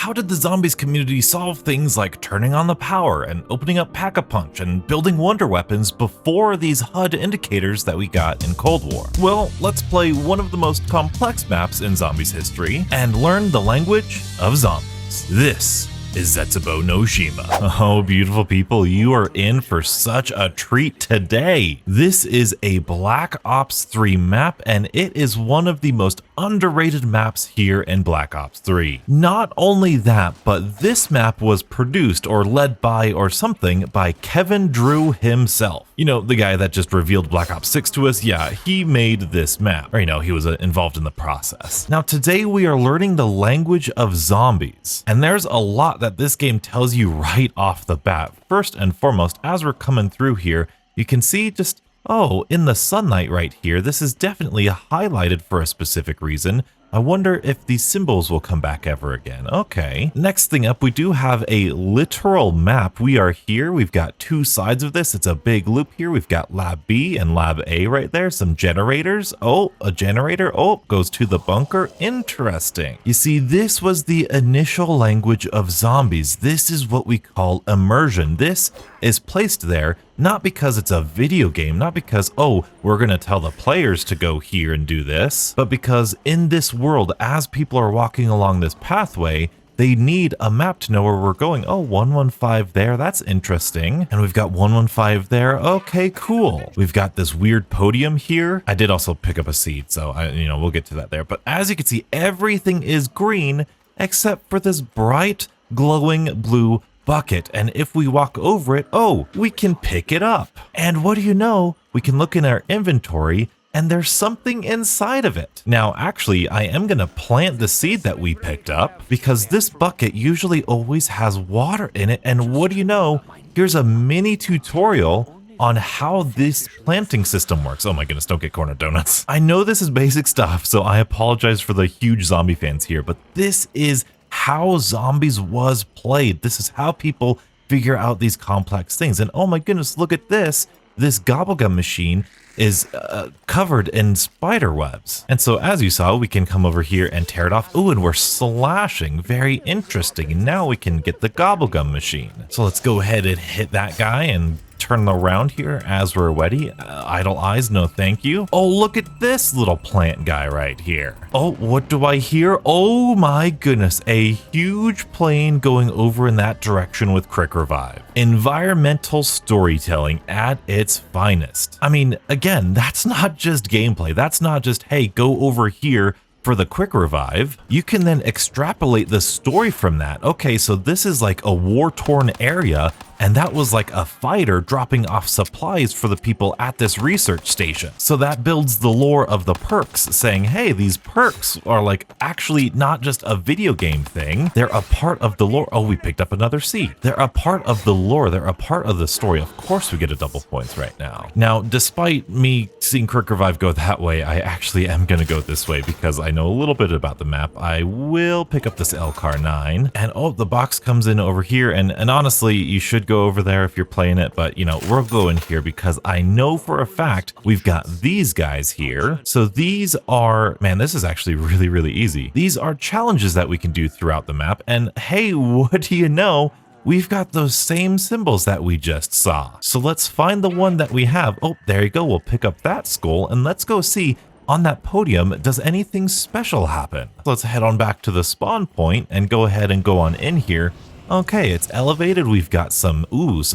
how did the zombies community solve things like turning on the power and opening up Pack-a-Punch and building wonder weapons before these HUD indicators that we got in Cold War? Well, let's play one of the most complex maps in zombies history and learn the language of zombies. This is Zetsubou no Shima. Oh, beautiful people, you are in for such a treat today. This is a Black Ops 3 map, and it is one of the most underrated maps here in Black Ops 3. Not only that, but this map was produced or led by or something by Kevin Drew himself. You know, the guy that just revealed Black Ops 6 to us, yeah, he made this map. Or, you know, he was involved in the process. Now, today we are learning the language of zombies, and there's a lot that this game tells you right off the bat. First and foremost, as we're coming through here, you can see just, oh, in the sunlight right here, this is definitely highlighted for a specific reason. I wonder if these symbols will come back ever again. Okay. Next thing up, we do have a literal map. We are here. We've got two sides of this. It's a big loop here. We've got Lab B and Lab A right there. Some generators. Oh, a generator. Oh, goes to the bunker. Interesting. You see, this was the initial language of zombies. This is what we call immersion. This is placed there not because it's a video game, not because, oh, we're going to tell the players to go here and do this, but because in this world, as people are walking along this pathway, they need a map to know where we're going. Oh, 115 there, that's interesting. And we've got 115 there. Okay, cool. We've got this weird podium here. I did also pick up a seed, so we'll get to that there. But as you can see, everything is green except for this bright, glowing blue bucket, and if we walk over it, oh, we can pick it up. And what do you know? We can look in our inventory and there's something inside of it. Now, actually, I am gonna plant the seed that we picked up because this bucket usually always has water in it. And what do you know? Here's a mini tutorial on how this planting system works. Oh my goodness, don't get corn donuts. I know this is basic stuff, so I apologize for the huge zombie fans here, but this is how zombies was played. This is how people figure out these complex things. And oh my goodness, look at this. This gobblegum machine is covered in spider webs. And so as you saw, we can come over here and tear it off. Oh, and we're slashing. Very interesting. And now we can get the gobblegum machine. So let's go ahead and hit that guy and turn around here as we're ready. Idle eyes, no thank you. Oh, look at this little plant guy right here. Oh, what do I hear? Oh my goodness, a huge plane going over in that direction with Quick Revive. Environmental storytelling at its finest. I mean, again, that's not just gameplay. That's not just, hey, go over here for the Quick Revive. You can then extrapolate the story from that. Okay, so this is like a war-torn area, and that was like a fighter dropping off supplies for the people at this research station. So that builds the lore of the perks, saying, hey, these perks are like actually not just a video game thing. They're a part of the lore. Oh, we picked up another seed. They're a part of the lore. They're a part of the story. Of course we get a double points right now. Now, despite me seeing Quick Revive go that way, I actually am going to go this way because I know a little bit about the map. I will pick up this LCAR 9, and oh, the box comes in over here, and honestly, you should go over there if you're playing it, but we're going here because I know for a fact we've got these guys here. So these are, man, this is actually really, really easy. These are challenges that we can do throughout the map, and hey, what do you know? We've got those same symbols that we just saw. So let's find the one that we have. Oh, there you go. We'll pick up that skull, and let's go see on that podium, does anything special happen? Let's head on back to the spawn point and go ahead and go on in here. Okay, it's elevated. We've got some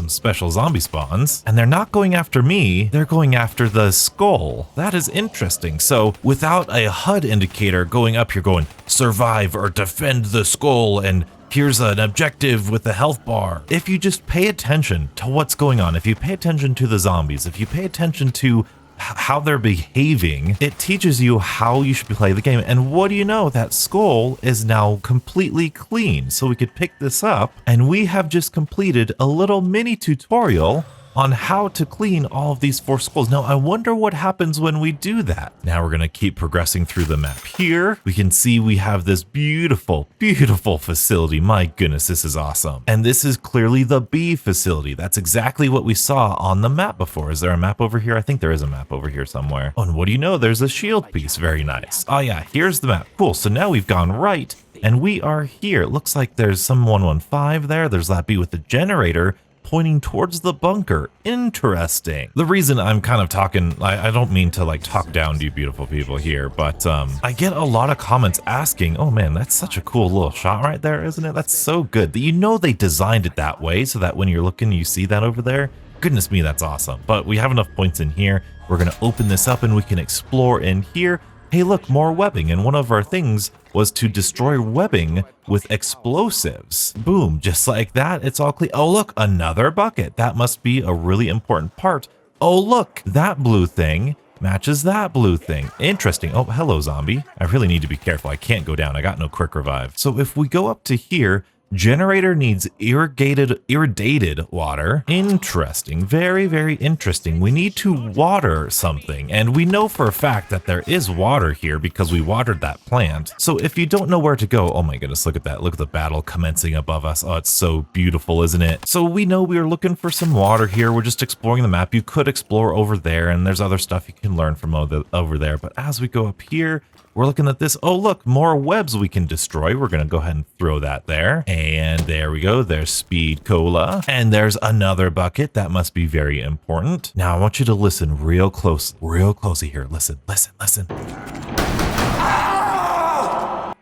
special zombie spawns, and they're not going after me. They're going after the skull. That is interesting. So without a HUD indicator going up here going survive or defend the skull, and here's an objective with the health bar. If you just pay attention to what's going on, if you pay attention to the zombies, if you pay attention to how they're behaving, it teaches you how you should play the game. And what do you know? That skull is now completely clean. So we could pick this up, and we have just completed a little mini tutorial on how to clean all of these 4 skulls. Now, I wonder what happens when we do that. Now we're going to keep progressing through the map here. We can see we have this beautiful, beautiful facility. My goodness, this is awesome. And this is clearly the B facility. That's exactly what we saw on the map before. Is there a map over here? I think there is a map over here somewhere. Oh, and what do you know? There's a shield piece. Very nice. Oh yeah, here's the map. Cool. So now we've gone right And we are here. It looks like there's some 115 there. There's that bee with the generator pointing towards the bunker. Interesting. The reason I'm kind of talking, I don't mean to like talk down to you beautiful people here, but I get a lot of comments asking, oh man, that's such a cool little shot right there, isn't it? That's so good. You know they designed it that way so that when you're looking, you see that over there. Goodness me, that's awesome. But we have enough points in here. We're going to open this up and we can explore in here. Hey, look, more webbing. And one of our things was to destroy webbing with explosives. Boom, just like that. It's all clean. Oh, look, another bucket. That must be a really important part. Oh, look, that blue thing matches that blue thing. Interesting. Oh, hello, zombie. I really need to be careful. I can't go down. I got no quick revive. So if we go up to here, generator needs irrigated water. Interesting. Very, very interesting. We need to water something. And we know for a fact that there is water here because we watered that plant. So if you don't know where to go, oh my goodness, look at that. Look at the battle commencing above us. Oh, it's so beautiful, isn't it? So we know we are looking for some water here. We're just exploring the map. You could explore over there and there's other stuff you can learn from over there. But as we go up here, we're looking at this. Oh, look, more webs we can destroy. We're going to go ahead and throw that there. And there we go. There's speed cola. And there's another bucket. That must be very important. Now, I want you to listen real closely here. Listen, listen, listen.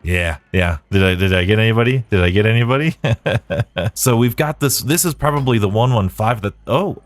Yeah. Did I get anybody? Did I get anybody? So we've got this. This is probably the 115 that, oh,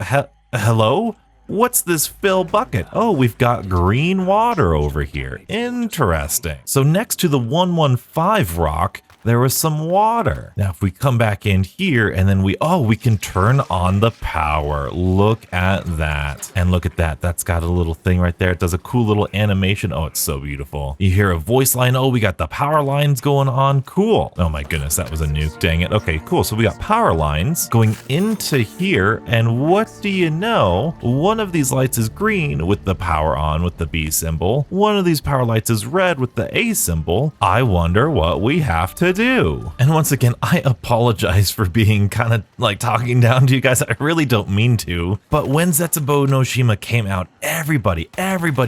hello? What's this fill bucket? Oh, we've got green water over here. Interesting. So next to the 115 rock, there was some water. Now, if we come back in here and then we can turn on the power. Look at that. And look at that. That's got a little thing right there. It does a cool little animation. Oh, it's so beautiful. You hear a voice line. Oh, we got the power lines going on. Cool. Oh my goodness, that was a nuke. Dang it. Okay, cool. So we got power lines going into here. And what do you know? One of these lights is green with the power on with the B symbol. One of these power lights is red with the A symbol. I wonder what we have to do. And once again, I apologize for being kind of like talking down to you guys. I really don't mean to. But when Zetsubou no Shima came out, everybody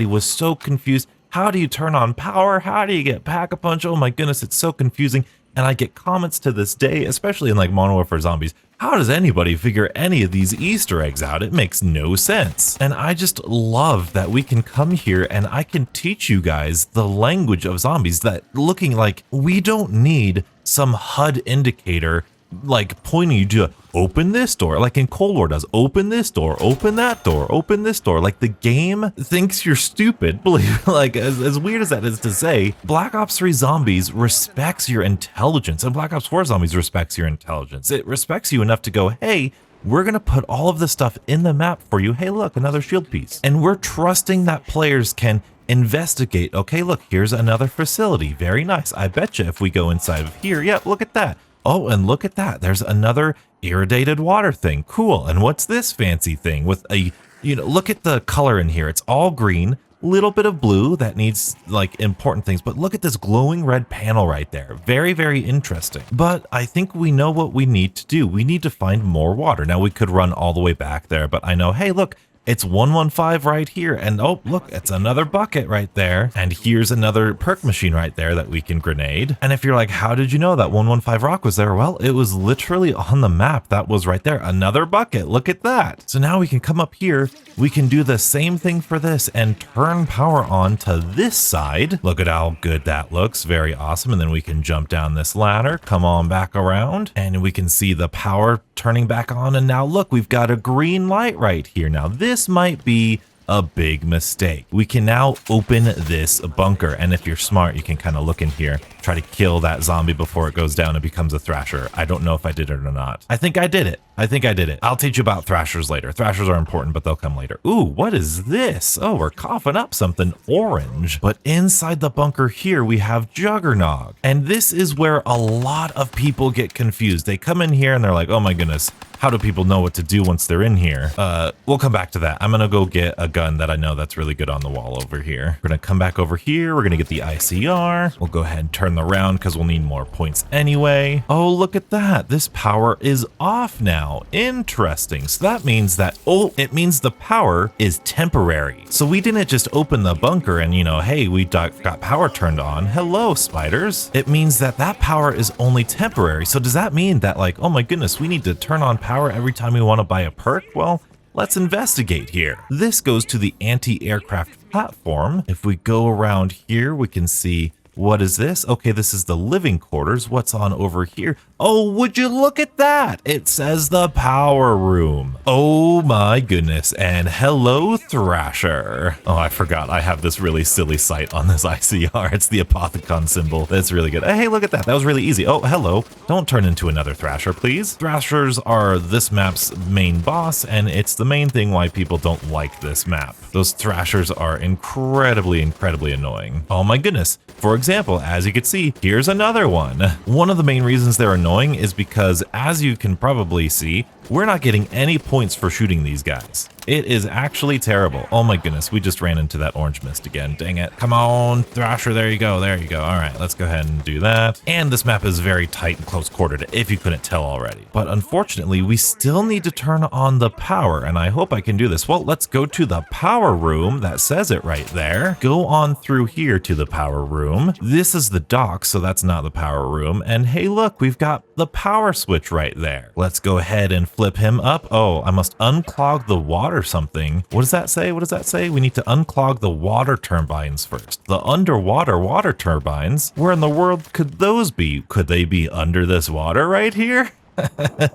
was so confused. How do you turn on power? How do you get Pack-a-Punch? Oh my goodness, it's so confusing. And I get comments to this day, especially in like Modern Warfare Zombies. How does anybody figure any of these Easter eggs out? It makes no sense. And I just love that we can come here and I can teach you guys the language of zombies, that looking like we don't need some HUD indicator like pointing you to open this door, like in Cold War does. Open this door, open that door, open this door. Like the game thinks you're stupid. Believe, like as weird as that is to say, Black Ops 3 Zombies respects your intelligence, and Black Ops 4 Zombies respects your intelligence. It respects you enough to go, hey, we're going to put all of this stuff in the map for you. Hey, look, another shield piece. And we're trusting that players can investigate. Okay, look, here's another facility. Very nice. I bet you if we go inside of here, yep, look at that. Oh, and look at that. There's another irrigated water thing. Cool. And what's this fancy thing with a, look at the color in here. It's all green, little bit of blue that needs like important things. But look at this glowing red panel right there. Very, very interesting. But I think we know what we need to do. We need to find more water. Now we could run all the way back there, but I know, hey, look, it's 115 right here. And oh, look, it's another bucket right there. And here's another perk machine right there that we can grenade. And if you're like, how did you know that 115 rock was there? Well, it was literally on the map. That was right there. Another bucket. Look at that. So now we can come up here. We can do the same thing for this and turn power on to this side. Look at how good that looks. Very awesome. And then we can jump down this ladder, come on back around, and we can see the power turning back on. And now look, we've got a green light right here. Now this might be a big mistake. We can now open this bunker, and if you're smart, you can kind of look in here, try to kill that zombie before it goes down and becomes a thrasher. I don't know if I did it or not. I think I did it. I'll teach you about thrashers later. Thrashers are important, but they'll come later. Ooh, what is this? Oh, we're coughing up something orange. But inside the bunker here, we have Juggernog. And this is where a lot of people get confused. They come in here and they're like, oh my goodness, How do people know what to do once they're in here? We'll come back to that. I'm gonna go get a gun that I know that's really good on the wall over here. We're gonna come back over here. We're gonna get the ICR. We'll go ahead and turn the round because we'll need more points anyway. Oh, look at that. This power is off now. Interesting. So that means that, oh, it means the power is temporary. So we didn't just open the bunker and, you know, hey, we got power turned on. Hello, spiders. It means that that power is only temporary. So does that mean that, like, oh my goodness, we need to turn on power every time we want to buy a perk? Well, let's investigate here. This goes to the anti-aircraft platform. If we go around here, we can see, what is this? Okay, this is the living quarters. What's on over here? Oh, would you look at that? It says the power room. Oh my goodness. And hello, Thrasher. Oh, I forgot. I have this really silly sight on this ICR. It's the Apothicon symbol. That's really good. Hey, look at that. That was really easy. Oh, hello. Don't turn into another Thrasher, please. Thrashers are this map's main boss, and it's the main thing why people don't like this map. Those Thrashers are incredibly annoying. Oh my goodness. For example, as you can see, here's another one. One of the main reasons they're annoying is because, as you can probably see, we're not getting any points for shooting these guys. It is actually terrible. Oh my goodness, we just ran into that orange mist again. Dang it. Come on, Thrasher, there you go, there you go. All right, let's go ahead and do that. And this map is very tight and close quartered, if you couldn't tell already. But unfortunately, we still need to turn on the power, and I hope I can do this. Well, let's go to the power room. That says it right there. Go on through here to the power room. This is the dock, so that's not the power room. And hey, look, we've got the power switch right there. Let's go ahead and flip him up. Oh, I must unclog the water something. What does that say? What does that say? We need to unclog the water turbines first. The underwater water turbines? Where in the world could those be? Could they be under this water right here?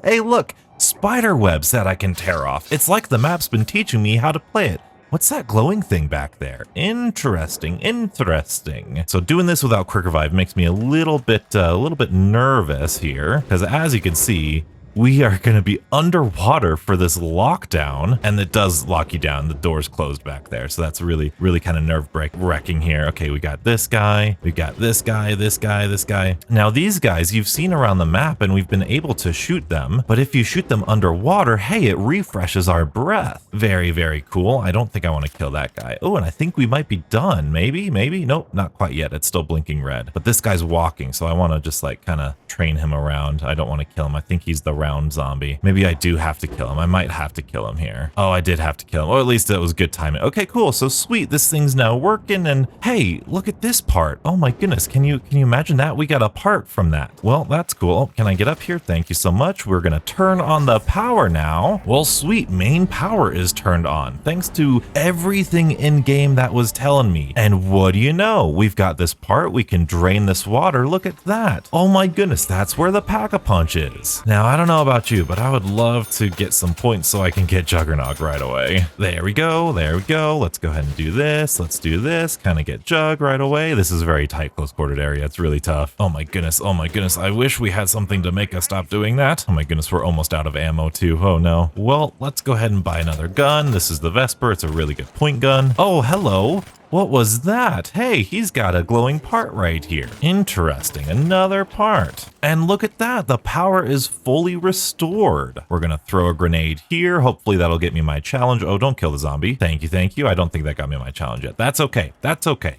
Hey, look, spider webs that I can tear off. It's like the map's been teaching me how to play it. What's that glowing thing back there? Interesting. So doing this without Quick Revive makes me a little bit nervous here, because as you can see, we are going to be underwater for this lockdown, and it does lock you down. The door's closed back there, so that's really kind of nerve-wracking here. Okay, we got this guy, we got this guy, this guy. Now these guys you've seen around the map, and we've been able to shoot them, but if you shoot them underwater, hey, it refreshes our breath. Very cool. I don't think I want to kill that guy. Oh, and I think we might be done. Maybe. Nope, not quite yet. It's still blinking red, but this guy's walking, so I want to just like kind of train him around. I don't want to kill him. I think he's the round zombie. Maybe I do have to kill him. I might have to kill him here. Oh, I did have to kill him. Or at least it was good timing. Okay, cool. So sweet. This thing's now working, and hey, look at this part. Oh my goodness. Can you imagine that? We got a part from that. Well, that's cool. Oh, can I get up here? Thank you so much. We're gonna turn on the power now. Well, sweet. Main power is turned on thanks to everything in game that was telling me. And what do you know? We've got this part. We can drain this water. Look at that. Oh my goodness. That's where the Pack-a-Punch is. Now, I don't know about you, but I would love to get some points so I can get Juggernog right away. There we go. Let's go ahead and do this. Let's do this. Kind of get Jug right away. This is a very tight, close-quartered area. It's really tough. Oh my goodness. I wish we had something to make us stop doing that. Oh my goodness, we're almost out of ammo too. Oh no. Well, let's go ahead and buy another gun. This is the Vesper. It's a really good point gun. Oh, hello. What was that? Hey, he's got a glowing part right here. Interesting, another part. And look at that, the power is fully restored. We're gonna throw a grenade here. Hopefully that'll get me my challenge. Oh, don't kill the zombie. Thank you. I don't think that got me my challenge yet. That's okay.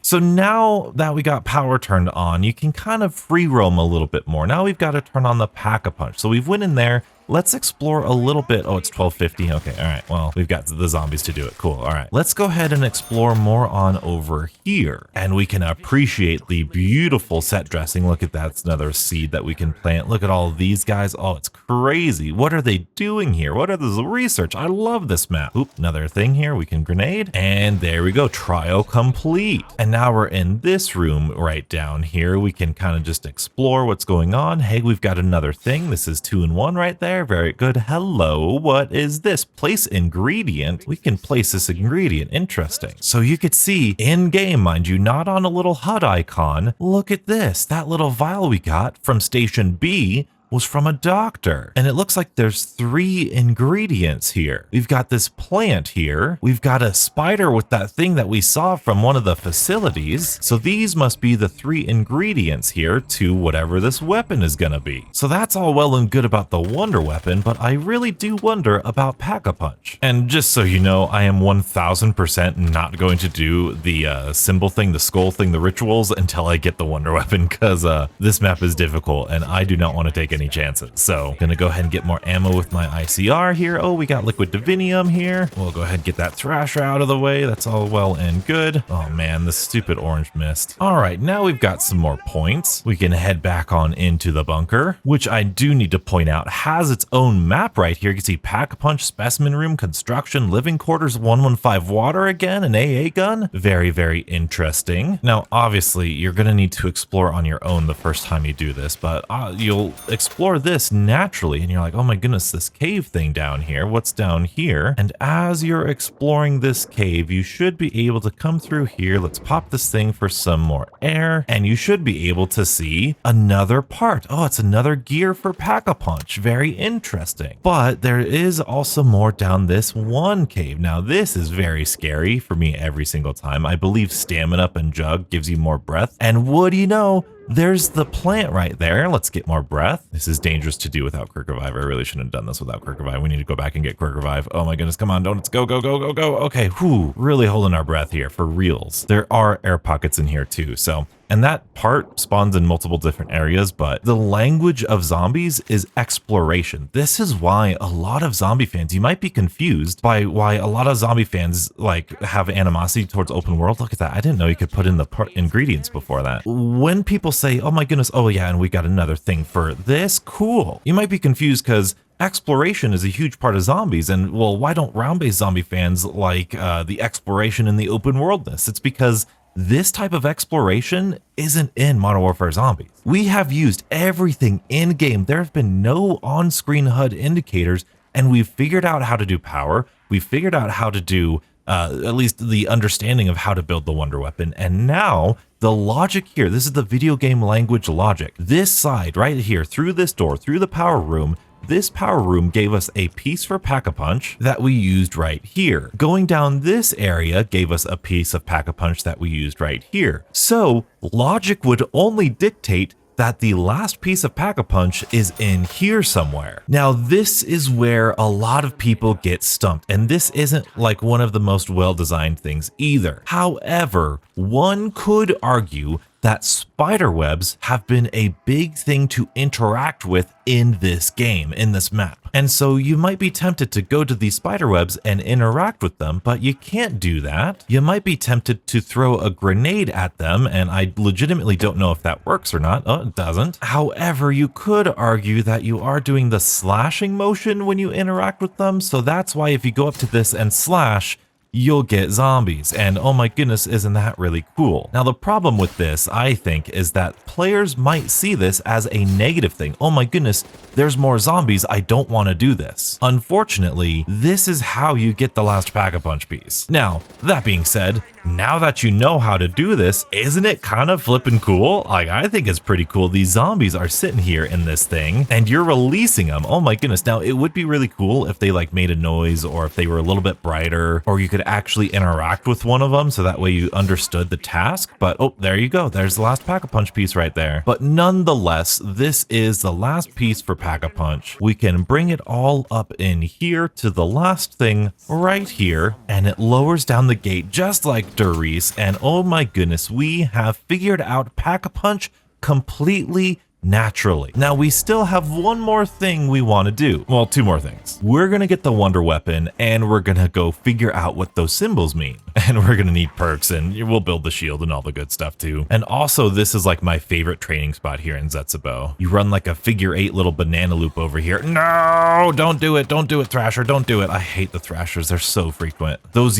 So now that we got power turned on, you can kind of free roam a little bit more. Now we've got to turn on the Pack-a-Punch. So we've went in there. Let's explore a little bit. Oh, it's 12:50. Okay, all right. Well, we've got the zombies to do it. Cool. All right. Let's go ahead and explore more on over here. And we can appreciate the beautiful set dressing. Look at that. It's another seed that we can plant. Look at all of these guys. Oh, it's crazy. What are they doing here? What are this research? I love this map. Oop, another thing here. We can grenade. And there we go. Trial complete. And now we're in this room right down here. We can kind of just explore what's going on. Hey, we've got another thing. This is 2-in-1 right there. Very good. Hello, what is this? Place ingredient. We can place this ingredient. Interesting. So you could see in game, mind you, not on a little HUD icon. Look at this. That little vial we got from Station B was from a doctor. And it looks like there's 3 ingredients here. We've got this plant here. We've got a spider with that thing that we saw from one of the facilities. So these must be the 3 ingredients here to whatever this weapon is gonna be. So that's all well and good about the wonder weapon, but I really do wonder about Pack-a-Punch. And just so you know, I am 1000% not going to do the symbol thing, the skull thing, the rituals until I get the wonder weapon, because this map is difficult and I do not want to take any chances. So gonna go ahead and get more ammo with my ICR here. Oh, we got liquid divinium here. We'll go ahead and get that thrasher out of the way. That's all well and good. Oh man, this stupid orange mist. All right, now we've got some more points. We can head back on into the bunker, which I do need to point out has its own map right here. You can see Pack-a-Punch, specimen room, construction, living quarters, 115 water again, an AA gun. Very, very interesting. Now, obviously, you're going to need to explore on your own the first time you do this, but you'll explore this naturally, and you're like, oh my goodness, this cave thing down here. What's down here? And as you're exploring this cave, you should be able to come through here. Let's pop this thing for some more air, and you should be able to see another part. Oh, it's another gear for Pack-a-Punch. Very interesting. But there is also more down this one cave. Now, this is very scary for me every single time. I believe Stamina Up and Jug gives you more breath. And what do you know? There's the plant right there. Let's get more breath. This is dangerous to do without Quick Revive. I really shouldn't have done this without Quick Revive. We need to go back and get Quick Revive. Oh my goodness, come on, donuts, go, go, go, go, go. Okay, whew, really holding our breath here for reals. There are air pockets in here too, so. And that part spawns in multiple different areas, but the language of zombies is exploration. This is why a lot of zombie fans, you might be confused by why a lot of zombie fans like have animosity towards open world. Look at that. I didn't know you could put in the ingredients before that. When people say, oh my goodness, oh yeah, and we got another thing for this, cool. You might be confused because exploration is a huge part of zombies, and well, why don't round-based zombie fans like the exploration in the open worldness? It's because this type of exploration isn't in Modern Warfare Zombies. We have used everything in-game. There have been no on-screen HUD indicators, and we've figured out how to do power. We've figured out how to do at least the understanding of how to build the wonder weapon. And now the logic here, this is the video game language logic. This side right here, through this door, through the power room, this power room gave us a piece for Pack-a-Punch that we used right here. Going down this area gave us a piece of Pack-a-Punch that we used right here. So logic would only dictate that the last piece of Pack-a-Punch is in here somewhere. Now, this is where a lot of people get stumped, and this isn't like one of the most well-designed things either. However, one could argue that spider webs have been a big thing to interact with in this game, in this map. And so you might be tempted to go to these spider webs and interact with them, but you can't do that. You might be tempted to throw a grenade at them, and I legitimately don't know if that works or not. Oh, it doesn't. However, you could argue that you are doing the slashing motion when you interact with them, so that's why if you go up to this and slash, you'll get zombies, and oh my goodness, isn't that really cool? Now, the problem with this, I think, is that players might see this as a negative thing. Oh my goodness, there's more zombies, I don't want to do this. Unfortunately, this is how you get the last Pack-a-Punch piece. Now, that being said, now that you know how to do this, isn't it kind of flippin' cool? Like, I think it's pretty cool. These zombies are sitting here in this thing, and you're releasing them. Oh my goodness. Now, it would be really cool if they like made a noise, or if they were a little bit brighter, or you could actually interact with one of them, so that way you understood the task. But oh, there you go. There's the last Pack-a-Punch piece right there. But nonetheless, this is the last piece for Pack-a-Punch. We can bring it all up in here to the last thing right here, and it lowers down the gate just like Doris, and oh my goodness, we have figured out Pack-a-Punch completely naturally. Now, we still have one more thing we want to do. Well, two more things. We're going to get the wonder weapon, and we're going to go figure out what those symbols mean. And we're going to need perks, and we'll build the shield and all the good stuff too. And also, this is like my favorite training spot here in Zetsubou. You run like a figure 8 little banana loop over here. No, don't do it. Don't do it, Thrasher. Don't do it. I hate the Thrashers. They're so frequent. Those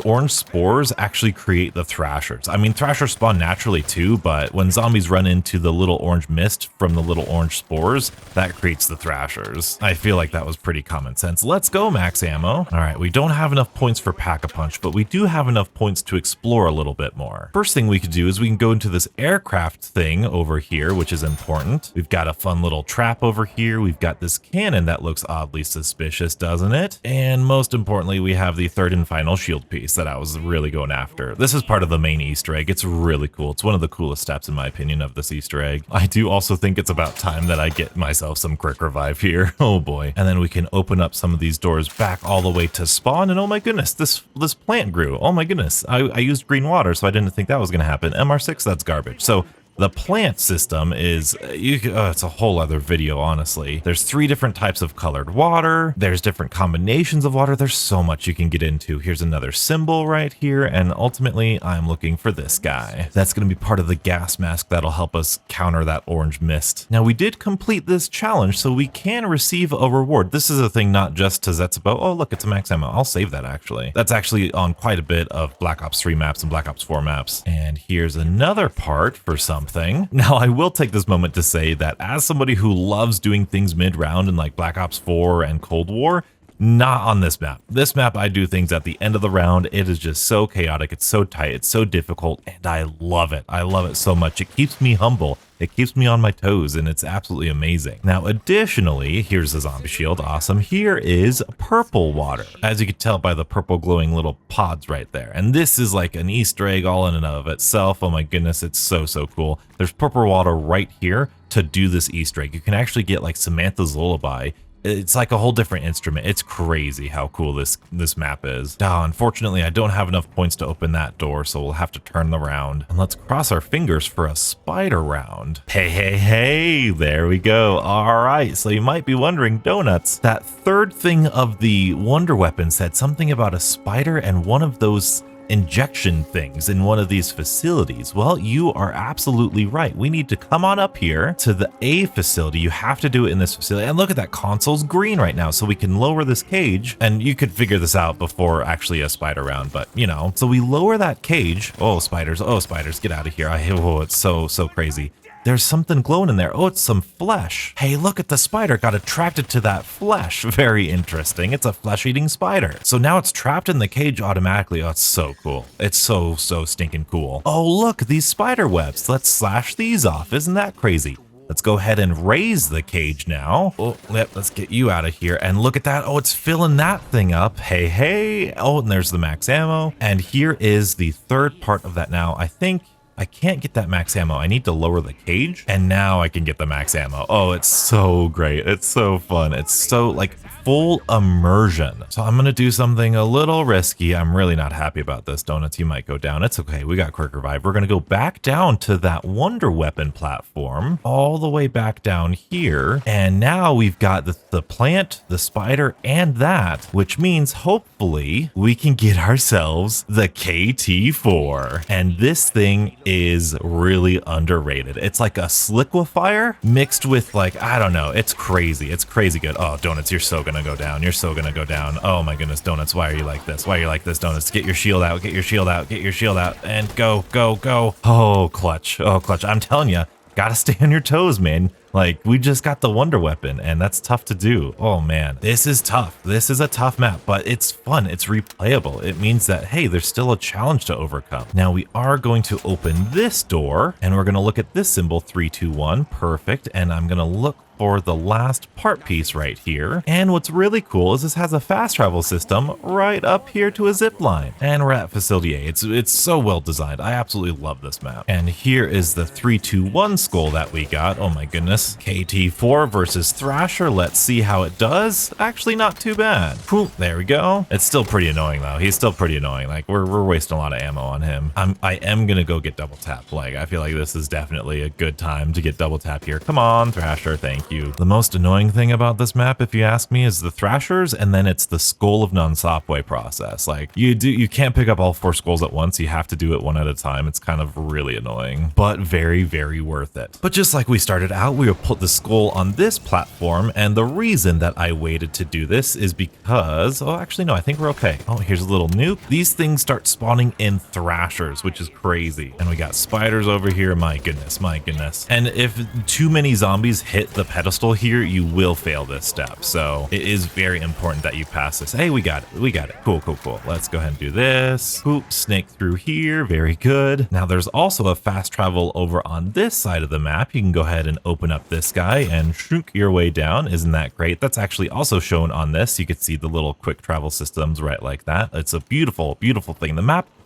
orange spores actually create the Thrashers. I mean, Thrashers spawn naturally too, but when zombies run into the little orange mist from the little orange spores, that creates the Thrashers. I feel like that was pretty common sense. Let's go, max ammo. All right, we don't have enough points for Pack-a-Punch, but we do have enough points to explore a little bit more. First thing we could do is we can go into this aircraft thing over here, which is important. We've got a fun little trap over here. We've got this cannon that looks oddly suspicious, doesn't it? And most importantly, we have the third and final shield piece that I was really going after. This is part of the main Easter egg. It's really cool. It's one of the coolest steps, in my opinion, of this Easter egg. I do also think it's about time that I get myself some quick revive here. Oh boy. And then we can open up some of these doors back all the way to spawn. And oh my goodness, this plant grew. Oh my goodness. I used green water, so I didn't think that was going to happen. MR6, that's garbage. So the plant system is, it's a whole other video, honestly. There's 3 different types of colored water. There's different combinations of water. There's so much you can get into. Here's another symbol right here. And ultimately, I'm looking for this guy. That's going to be part of the gas mask that'll help us counter that orange mist. Now, we did complete this challenge, so we can receive a reward. This is a thing not just to Zetsubou. Oh, look, it's a max ammo. I'll save that, actually. That's actually on quite a bit of Black Ops 3 maps and Black Ops 4 maps. And here's another part for something. Now, I will take this moment to say that as somebody who loves doing things mid-round in like Black Ops 4 and Cold War, not on this map. This map, I do things at the end of the round. It is just so chaotic. It's so tight. It's so difficult. And I love it. I love it so much. It keeps me humble. It keeps me on my toes, and it's absolutely amazing. Now, additionally, here's the zombie shield. Awesome. Here is purple water, as you can tell by the purple glowing little pods right there. And this is like an Easter egg all in and of itself. Oh my goodness, it's so cool. There's purple water right here to do this Easter egg. You can actually get like Samantha's Lullaby. It's like a whole different instrument. It's crazy how cool this map is. Unfortunately, I don't have enough points to open that door, so we'll have to turn the round. And let's cross our fingers for a spider round. Hey, there we go. All right, so you might be wondering, Donuts, that third thing of the wonder weapon said something about a spider and one of those injection things in one of these facilities. Well, you are absolutely right. We need to come on up here to the A facility. You have to do it in this facility. And look at that, console's green right now, so we can lower this cage. And you could figure this out before actually a spider round, but you know. So we lower that cage. Oh, spiders, get out of here. Oh, it's so crazy. There's something glowing in there. Oh, it's some flesh. Hey, look at the spider got attracted to that flesh. Very interesting. It's a flesh-eating spider. So now it's trapped in the cage automatically. Oh, it's so cool. It's so stinking cool. Oh, look, these spider webs. Let's slash these off. Isn't that crazy? Let's go ahead and raise the cage now. Oh, let's get you out of here. And look at that. Oh, it's filling that thing up. Hey. Oh, and there's the max ammo. And here is the third part of that now. I think I can't get that max ammo. I need to lower the cage, and now I can get the max ammo. Oh, it's so great. It's so fun. It's so like full immersion. So I'm gonna do something a little risky. I'm really not happy about this, Donuts. You might go down. It's okay. We got quick revive. We're gonna go back down to that wonder weapon platform, all the way back down here. And now we've got the plant, the spider, and that, which means hopefully we can get ourselves the KT4. And this thing is really underrated. It's like a sliquifier mixed with like, I don't know. It's crazy. It's crazy good. Oh, Donuts, you're so gonna go down. You're so gonna go down. Oh my goodness, Donuts, why are you like this? Why are you like this, Donuts? Get your shield out. Get your shield out. Get your shield out. And go. Oh, clutch. Oh, clutch. I'm telling you, gotta stay on your toes, man. Like, we just got the wonder weapon, and that's tough to do. Oh man, this is tough. This is a tough map, but it's fun. It's replayable. It means that, hey, there's still a challenge to overcome. Now we are going to open this door, and we're gonna look at this symbol, 321, perfect. And I'm gonna look for the last part piece right here. And what's really cool is this has a fast travel system right up here to a zip line. And we're at Facility A. It's so well designed. I absolutely love this map. And here is the 321 skull that we got. Oh my goodness. KT4 versus Thrasher. Let's see how it does. Actually, not too bad. Whew, there we go. It's still pretty annoying though. He's still pretty annoying. Like we're wasting a lot of ammo on him. I am gonna go get double tap. Like I feel like this is definitely a good time to get double tap here. Come on, Thrasher. Thank you. The most annoying thing about this map, if you ask me, is the Thrashers, and then it's the Skull of Non-Sopway process. Like you can't pick up all 4 skulls at once. You have to do it one at a time. It's kind of really annoying, but very, very worth it. But just like we started out, we will put the skull on this platform, and the reason that I waited to do this is because, oh, actually no, I think we're okay. Oh, here's a little nuke. These things start spawning in Thrashers, which is crazy. And we got spiders over here. My goodness. And if too many zombies hit the pedestal here, you will fail this step. So it is very important that you pass this. Hey, we got it. We got it. Cool, cool, cool. Let's go ahead and do this. Oop, snake through here. Very good. Now there's also a fast travel over on this side of the map. You can go ahead and open up this guy and shoot your way down. Isn't that great? That's actually also shown on this. You can see the little quick travel systems right like that. It's a beautiful, beautiful thing.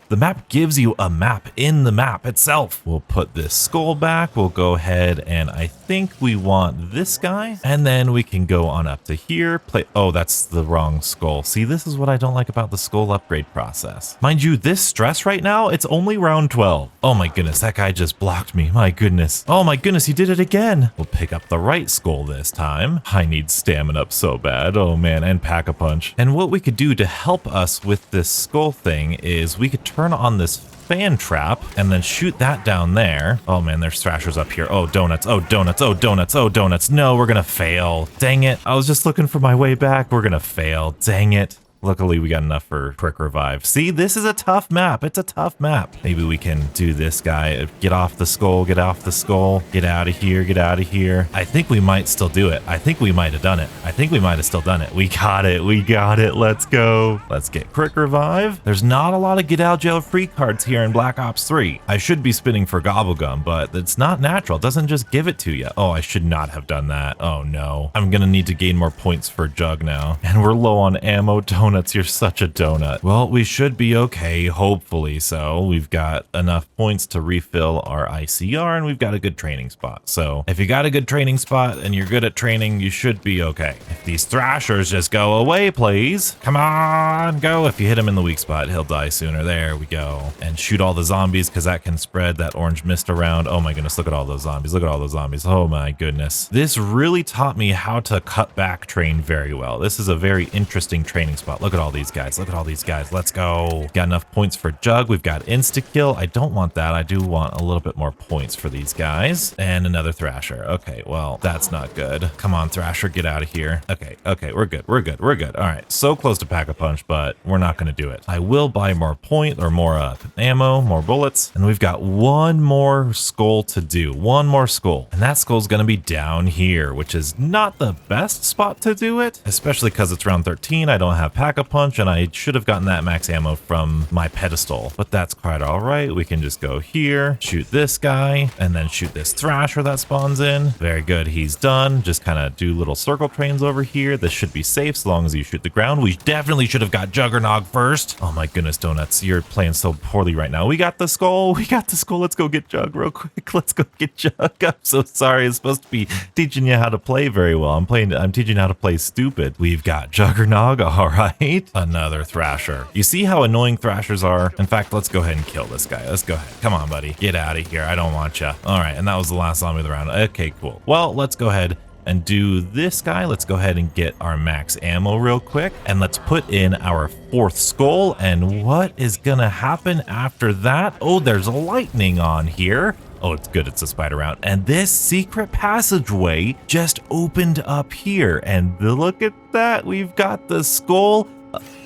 The map gives you a map in the map itself. We'll put this skull back. We'll go ahead and I think we want this guy. And then we can go on up to here. Oh, that's the wrong skull. See, this is what I don't like about the skull upgrade process. Mind you, this stress right now, it's only round 12. Oh my goodness, that guy just blocked me. My goodness. Oh my goodness, he did it again. We'll pick up the right skull this time. I need stamina up so bad. Oh man, and Pack-a-Punch. And what we could do to help us with this skull thing is we could turn on this fan trap and then shoot that down there. Oh man, there's thrashers up here. Oh, donuts. Oh, donuts. Oh, donuts. Oh, donuts. No, we're gonna fail. Dang it. I was just looking for my way back. We're gonna fail. Dang it. Luckily, we got enough for quick revive. See, this is a tough map. It's a tough map. Maybe we can do this guy. Get off the skull. Get off the skull. Get out of here. Get out of here. I think we might still do it. I think we might have done it. I think we might have still done it. We got it. We got it. Let's go. Let's get quick revive. There's not a lot of get out jail free cards here in Black Ops 3. I should be spinning for Gobblegum, but it's not natural. It doesn't just give it to you. Oh, I should not have done that. Oh no. I'm gonna need to gain more points for Jug now. And we're low on ammo. Donuts, you're such a donut. Well, we should be okay, hopefully so. We've got enough points to refill our ICR and we've got a good training spot. So if you got a good training spot and you're good at training, you should be okay. If these thrashers just go away, please. Come on, go. If you hit him in the weak spot, he'll die sooner. There we go. And shoot all the zombies because that can spread that orange mist around. Oh my goodness, look at all those zombies. Look at all those zombies. Oh my goodness. This really taught me how to cut back train very well. This is a very interesting training spot. Look at all these guys. Look at all these guys. Let's go. Got enough points for Jug. We've got insta-kill. I don't want that. I do want a little bit more points for these guys. And another Thrasher. Okay, well, that's not good. Come on, Thrasher, get out of here. Okay, okay, we're good. We're good. We're good. All right, so close to Pack-a-Punch, but we're not going to do it. I will buy more point or more ammo, more bullets. And we've got one more skull to do. One more skull. And that skull's going to be down here, which is not the best spot to do it, especially because it's round 13. I don't have Pack-a-Punch, and I should have gotten that max ammo from my pedestal, but that's quite all right. We can just go here, shoot this guy, and then shoot this Thrasher that spawns in. Very good. He's done. Just kind of do little circle trains over here. This should be safe so long as you shoot the ground. We definitely should have got Juggernog first. Oh my goodness, Donuts. You're playing so poorly right now. We got the skull. We got the skull. Let's go get Jug real quick. Let's go get Jug. I'm so sorry. It's supposed to be teaching you how to play very well. I'm teaching you how to play stupid. We've got Juggernog. All right. Another Thrasher. You see how annoying Thrashers are? In fact, let's go ahead and kill this guy. Let's go ahead. Come on, buddy. Get out of here. I don't want you. All right. And that was the last zombie of the round. Okay, cool. Well, let's go ahead and do this guy. Let's go ahead and get our max ammo real quick. And let's put in our fourth skull. And what is going to happen after that? Oh, there's lightning on here. Oh, it's good. It's a spider route. And this secret passageway just opened up here. And look at that. We've got the skull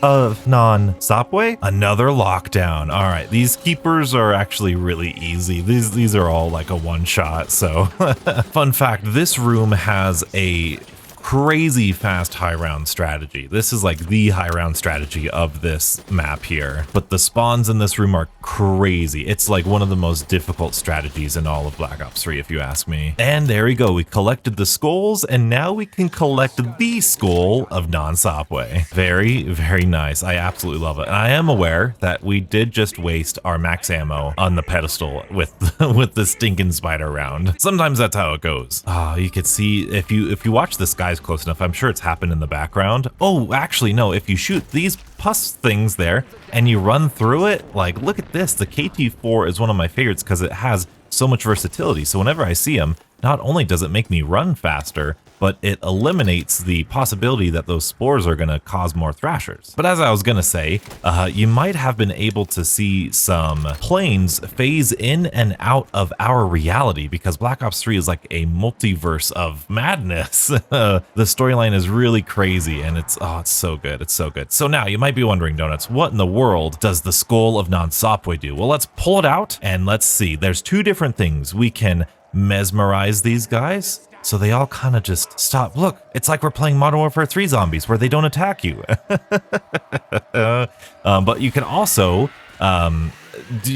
of non-Subway. Another lockdown. All right, these keepers are actually really easy. These are all like a one shot. So fun fact, this room has a crazy fast high round strategy. This is like the high round strategy of this map here, but the spawns in this room are crazy. It's like one of the most difficult strategies in all of Black Ops 3 if you ask me. And there we go, we collected the skulls and now we can collect the skull of non-Subway. Very, very nice. I absolutely love it. And I am aware that we did just waste our max ammo on the pedestal with with the stinking spider round. Sometimes that's how it goes. You could see if you watch this guy's close enough, I'm sure it's happened in the background. Oh, actually, no, if you shoot these pus things there and you run through it, like, look at this. The KT4 is one of my favorites because it has so much versatility. So whenever I see them, not only does it make me run faster, but it eliminates the possibility that those spores are going to cause more Thrashers. But as I was going to say, you might have been able to see some planes phase in and out of our reality because Black Ops 3 is like a multiverse of madness. The storyline is really crazy and it's so good. It's so good. So now you might be wondering, Donuts, what in the world does the skull of non-Subway do? Well, let's pull it out and let's see. There's two different things. We can mesmerize these guys, So they all kind of just stop. Look, it's like we're playing Modern Warfare 3 zombies where they don't attack you. But you can also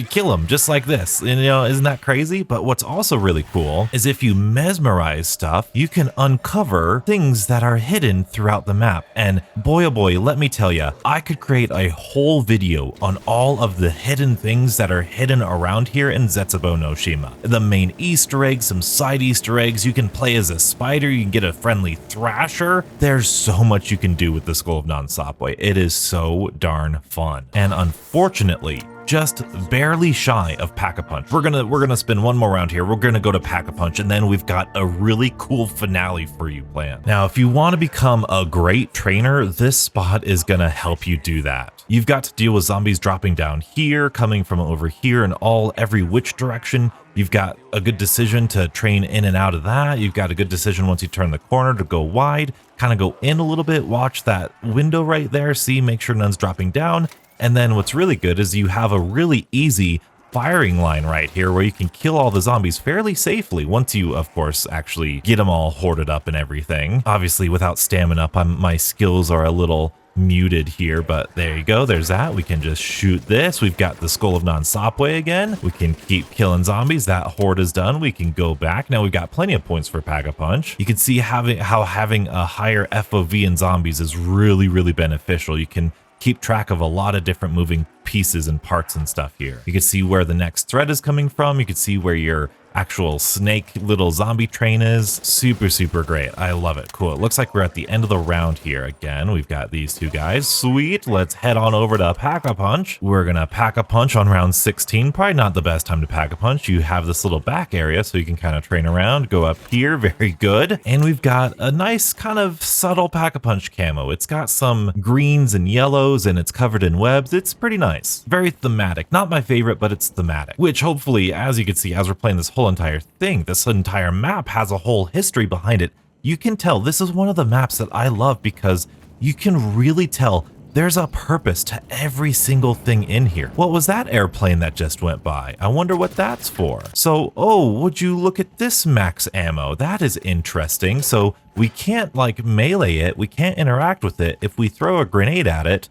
kill them just like this. And, you know, isn't that crazy? But what's also really cool is if you mesmerize stuff, you can uncover things that are hidden throughout the map. And boy, oh boy, let me tell you, I could create a whole video on all of the hidden things that are hidden around here in Zetsubou no Shima. The main Easter eggs, some side Easter eggs, you can play as a spider, you can get a friendly thrasher. There's so much you can do with the Skull of Non-Stopway. It is so darn fun. And unfortunately, just barely shy of Pack-a-Punch. We're gonna spin one more round here. We're gonna go to Pack-a-Punch, and then we've got a really cool finale for you planned. Now, if you want to become a great trainer, this spot is gonna help you do that. You've got to deal with zombies dropping down here, coming from over here, and every which direction. You've got a good decision to train in and out of that. You've got a good decision once you turn the corner to go wide, kind of go in a little bit, watch that window right there, see, make sure none's dropping down. And then what's really good is you have a really easy firing line right here where you can kill all the zombies fairly safely once you, of course, actually get them all hoarded up and everything. Obviously, without stamina up, my skills are a little muted here, but there you go. There's that. We can just shoot this. We've got the Skull of Non-Stopway again. We can keep killing zombies. That horde is done. We can go back. Now we've got plenty of points for Pack-a-Punch. You can see how having a higher FOV in zombies is really, really beneficial. You can keep track of a lot of different moving pieces and parts and stuff here. You can see where the next thread is coming from. You can see where your actual snake little zombie train is. Super, super great. I love it. Cool. It looks like we're at the end of the round here. Again, we've got these two guys. Sweet. Let's head on over to Pack-a-Punch. We're gonna Pack-a-Punch on round 16. Probably not the best time to Pack-a-Punch. You have this little back area so you can kind of train around, go up here. Very good. And we've got a nice kind of subtle Pack-a-Punch camo. It's got some greens and yellows and it's covered in webs. It's pretty nice. Very thematic. Not my favorite, but it's thematic, which hopefully, as you can see, as we're playing this whole entire thing, this entire map has a whole history behind it. You can tell this is one of the maps that I love because you can really tell there's a purpose to every single thing in here. What was that airplane that just went by? I wonder what that's for. So, oh, would you look at this max ammo? That is interesting. So we can't like melee it. We can't interact with it. If we throw a grenade at it,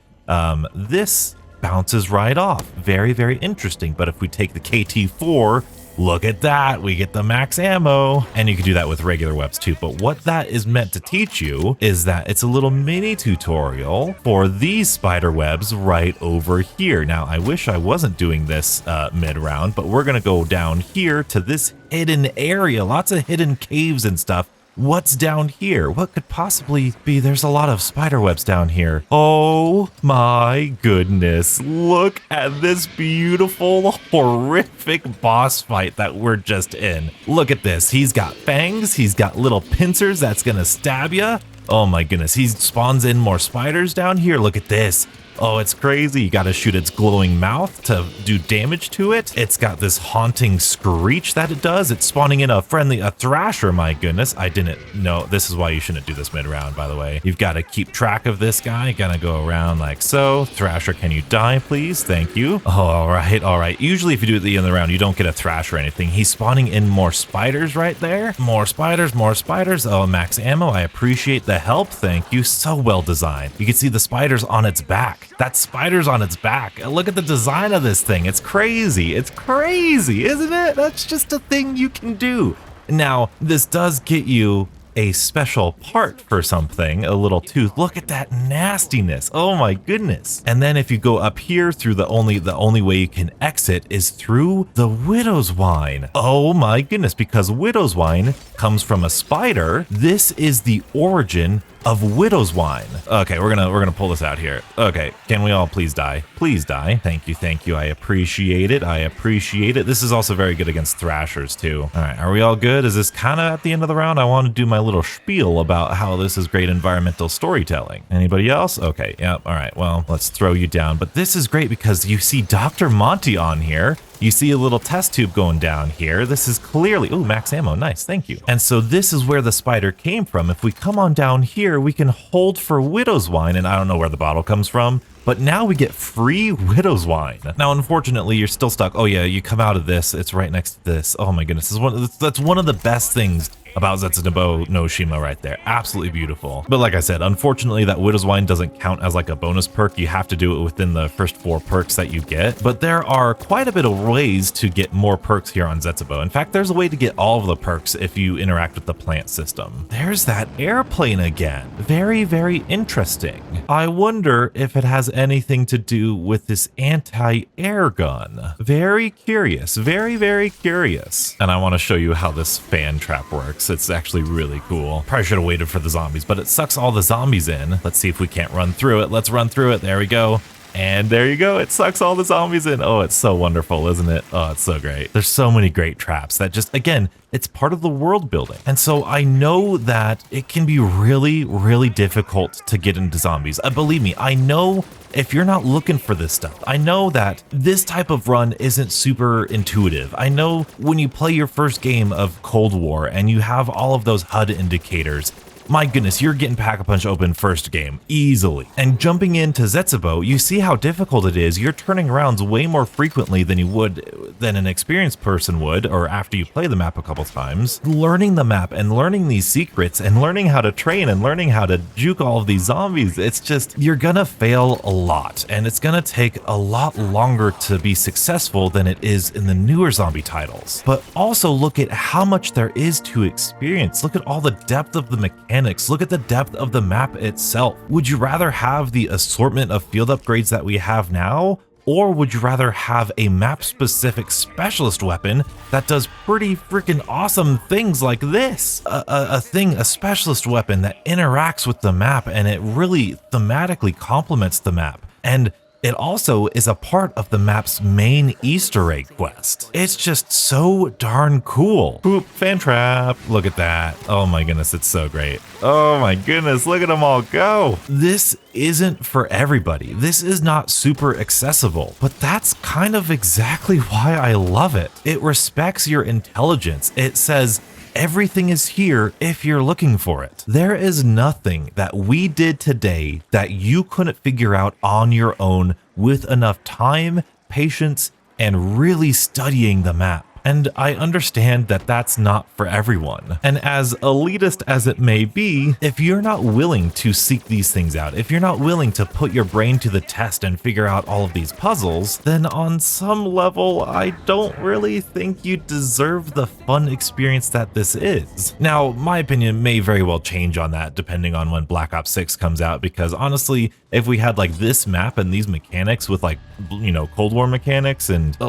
this bounces right off. Very, very interesting. But if we take the KT-4, look at that, we get the max ammo. And you can do that with regular webs too. But what that is meant to teach you is that it's a little mini tutorial for these spider webs right over here. Now, I wish I wasn't doing this mid-round, but we're gonna go down here to this hidden area. Lots of hidden caves and stuff. What's down here? What could possibly be? There's a lot of spider webs down here. Oh my goodness. Look at this beautiful, horrific boss fight that we're just in. Look at this. He's got fangs. He's got little pincers that's gonna stab you. Oh my goodness. He spawns in more spiders down here. Look at this. Oh, it's crazy. You got to shoot its glowing mouth to do damage to it. It's got this haunting screech that it does. It's spawning in a thrasher. My goodness. I didn't know. This is why you shouldn't do this mid-round, by the way. You've got to keep track of this guy. Gonna go around like so. Thrasher, can you die, please? Thank you. Oh, all right. All right. Usually if you do it at the end of the round, you don't get a thrash or anything. He's spawning in more spiders right there. More spiders, more spiders. Oh, max ammo. I appreciate the help. Thank you. So well designed. You can see the spiders on its back. That spider's on its back. Look at the design of this thing. It's crazy. It's crazy, isn't it? That's just a thing you can do. Now, this does get you a special part for something, a little tooth. Look at that nastiness. Oh my goodness. And then if you go up here through the only way you can exit is through the widow's wine. Oh my goodness, because widow's wine comes from a spider. This is the origin of widow's wine. Okay, we're gonna pull this out here. Okay, can we all please die? Please die. Thank you. I appreciate it. I appreciate it. This is also very good against thrashers too. All right, are we all good? Is this kind of at the end of the round? I want to do my little spiel about how this is great environmental storytelling. Anybody else? Okay, yep. All right, well, let's throw you down. But this is great because you see Dr. Monty on here. You see a little test tube going down here. This is clearly, oh, max ammo, nice, thank you. And so this is where the spider came from. If we come on down here, we can hold for widow's wine, and I don't know where the bottle comes from. but now we get free Widow's Wine. Now, unfortunately, you're still stuck. Oh yeah, you come out of this, it's right next to this. Oh my goodness, that's one of the best things about Zetsubou no Shima right there. Absolutely beautiful. But like I said, unfortunately that Widow's Wine doesn't count as like a bonus perk. You have to do it within the first 4 perks that you get. But there are quite a bit of ways to get more perks here on Zetsubou. In fact, there's a way to get all of the perks if you interact with the plant system. There's that airplane again. Very, very interesting. I wonder if it has anything to do with this anti-air gun. Very curious. Very, very curious. And I want to show you how this fan trap works. It's actually really cool. Probably should have waited for the zombies, but it sucks all the zombies in. Let's see if we can't run through it. Let's run through it. There we go. And there you go. It sucks all the zombies in. Oh, it's so wonderful, isn't it? Oh, it's so great. There's so many great traps that just, again, it's part of the world building. And so I know that it can be really, really difficult to get into zombies. Believe me, I know if you're not looking for this stuff, I know that this type of run isn't super intuitive. I know when you play your first game of Cold War and you have all of those HUD indicators, my goodness, you're getting Pack-a-Punch open first game, easily. And jumping into Zetsubou, you see how difficult it is. You're turning around way more frequently than an experienced person would, or after you play the map a couple times. Learning the map and learning these secrets and learning how to train and learning how to juke all of these zombies, it's just, you're gonna fail a lot. And it's gonna take a lot longer to be successful than it is in the newer zombie titles. But also look at how much there is to experience. Look at all the depth of the mechanics. Look at the depth of the map itself. Would you rather have the assortment of field upgrades that we have now? Or would you rather have a map-specific specialist weapon that does pretty freaking awesome things like this? A specialist weapon that interacts with the map and it really thematically complements the map. And it also is a part of the map's main Easter egg quest. It's just so darn cool. Oop, fan trap. Look at that. Oh my goodness, it's so great. Oh my goodness, look at them all go. This isn't for everybody. This is not super accessible, but that's kind of exactly why I love it. It respects your intelligence. It says, everything is here if you're looking for it. There is nothing that we did today that you couldn't figure out on your own with enough time, patience, and really studying the map. And I understand that that's not for everyone. And as elitist as it may be, if you're not willing to seek these things out, if you're not willing to put your brain to the test and figure out all of these puzzles, then on some level, I don't really think you deserve the fun experience that this is. Now, my opinion may very well change on that depending on when Black Ops 6 comes out, because honestly, if we had like this map and these mechanics with like, you know, Cold War mechanics and it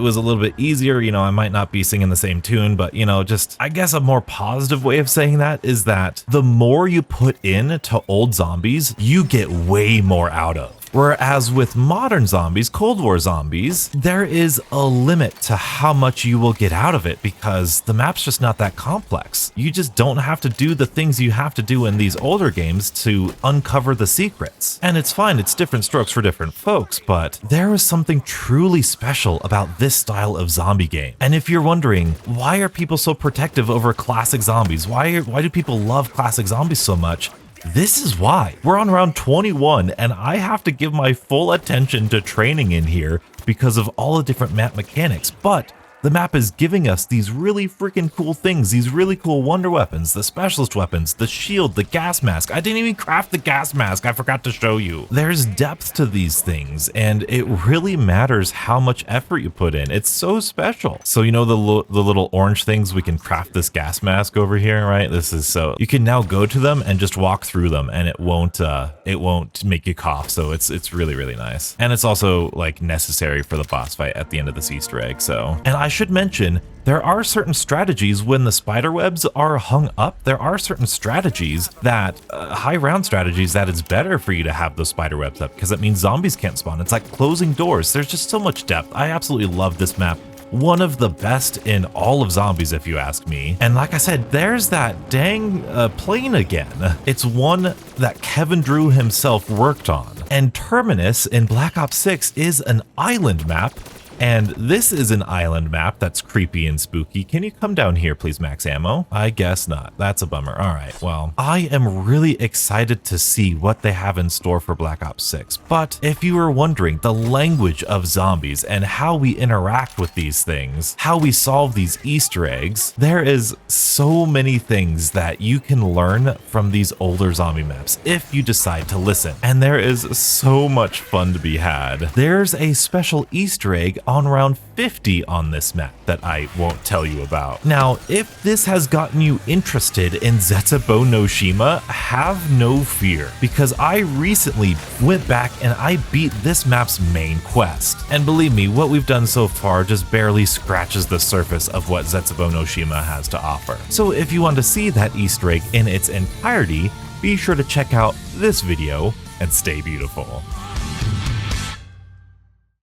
was a little bit easier, you know, I might not be singing the same tune, but you know, just, I guess a more positive way of saying that is that the more you put in to old zombies, you get way more out of. Whereas with modern zombies, Cold War zombies, there is a limit to how much you will get out of it because the map's just not that complex. You just don't have to do the things you have to do in these older games to uncover the secrets. And it's fine, it's different strokes for different folks, but there is something truly special about this style of zombie game. And if you're wondering, why are people so protective over classic zombies? Why do people love classic zombies so much? This is why. We're on round 21 and I have to give my full attention to training in here because of all the different map mechanics, but the map is giving us these really freaking cool things, these really cool wonder weapons, the specialist weapons, the shield, the gas mask. I didn't even craft the gas mask, I forgot to show you. There's depth to these things and it really matters how much effort you put in. It's so special. So you know the little orange things, we can craft this gas mask over here, right? This is so, you can now go to them and just walk through them and it won't make you cough. So it's really, really nice. And it's also like necessary for the boss fight at the end of this Easter egg. So, and I should mention, there are certain strategies when the spider webs are hung up. There are certain strategies that, high round strategies, that it's better for you to have those spider webs up because it means zombies can't spawn. It's like closing doors. There's just so much depth. I absolutely love this map. One of the best in all of zombies, if you ask me. And like I said, there's that dang plane again. It's one that Kevin Drew himself worked on. And Terminus in Black Ops 6 is an island map And this is an island map that's creepy and spooky. Can you come down here, please, Max Ammo? I guess not. That's a bummer. All right, well, I am really excited to see what they have in store for Black Ops 6. But if you were wondering, the language of zombies and how we interact with these things, how we solve these Easter eggs, there is so many things that you can learn from these older zombie maps if you decide to listen. And there is so much fun to be had. There's a special Easter egg on round 50 on this map that I won't tell you about. Now, if this has gotten you interested in Zetsubou no Shima, have no fear, because I recently went back and I beat this map's main quest. And believe me, what we've done so far just barely scratches the surface of what Zetsubou no Shima has to offer. So if you want to see that Easter egg in its entirety, be sure to check out this video and stay beautiful.